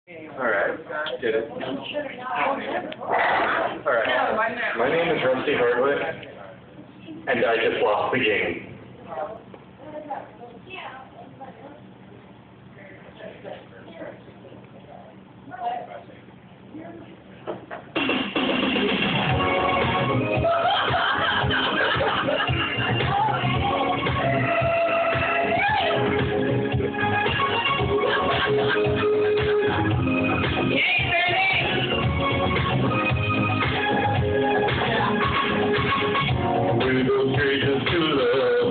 Alright, get it. Alright, my name is Rusty Hardwick, and I just lost the game. We go strangers to love.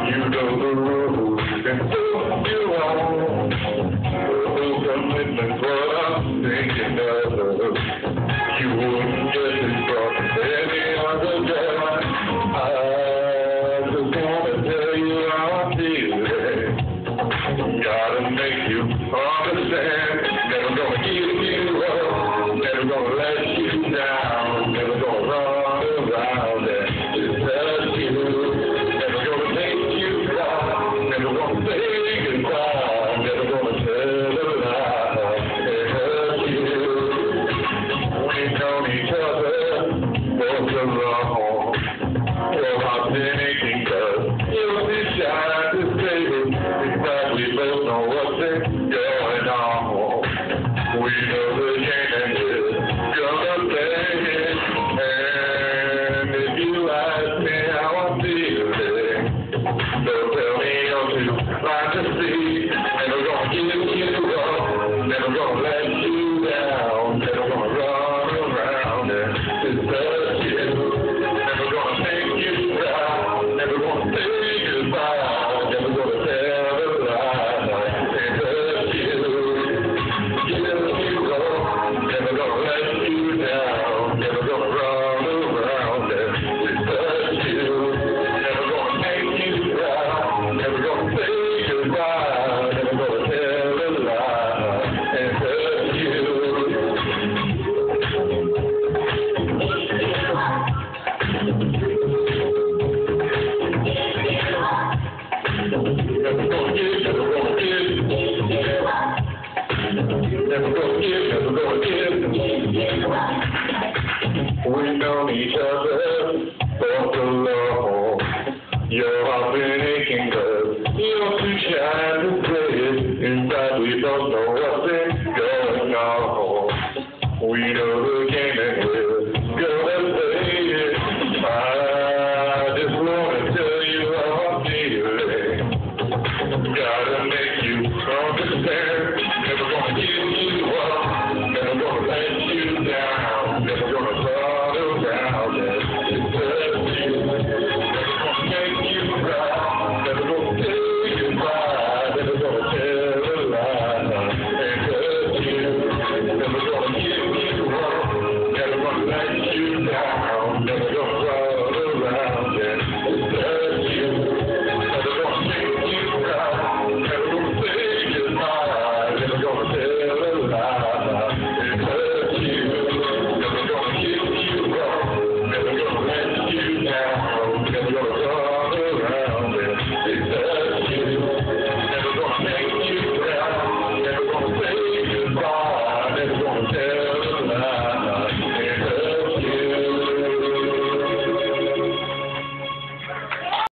You know the rules, and so you are. No commitment's what I'm thinking of. You wouldn't get this from any other guy. I just wanna tell you how I feel. Gotta make you understand. Never gonna give you up. Never gonna let you down. Never gonna run around and tell you. Never gonna make you cry. Never gonna say goodbye. Never gonna tell a lie and hurt you. We've known each other for so long. Well, I've been aching 'cause you'll be shy to say it. In fact, we both know what's been going on. We know the game and it's gonna play it. And if you ask me how I'm feeling, so tell me you're too blind to see. Never gonna give you up, never gonna let you down, never gonna run around and desert you. Never gonna make you cry, never gonna say goodbye, never gonna tell a lie and hurt you. Give you up, never gonna let you down, never gonna run around and desert you. Never gonna make you cry, never gonna say goodbye, never gonna tell a lie and hurt you. Never gonna give, never gonna give. Never gonna give, never gonna give. We've known each other for so long. Your heart's been aching 'cause you're too shy to say it. In fact, we don't know what's been going on. We know the game and we're gonna play it. I just wanna tell you how I'm feeling. Gotta make you understand.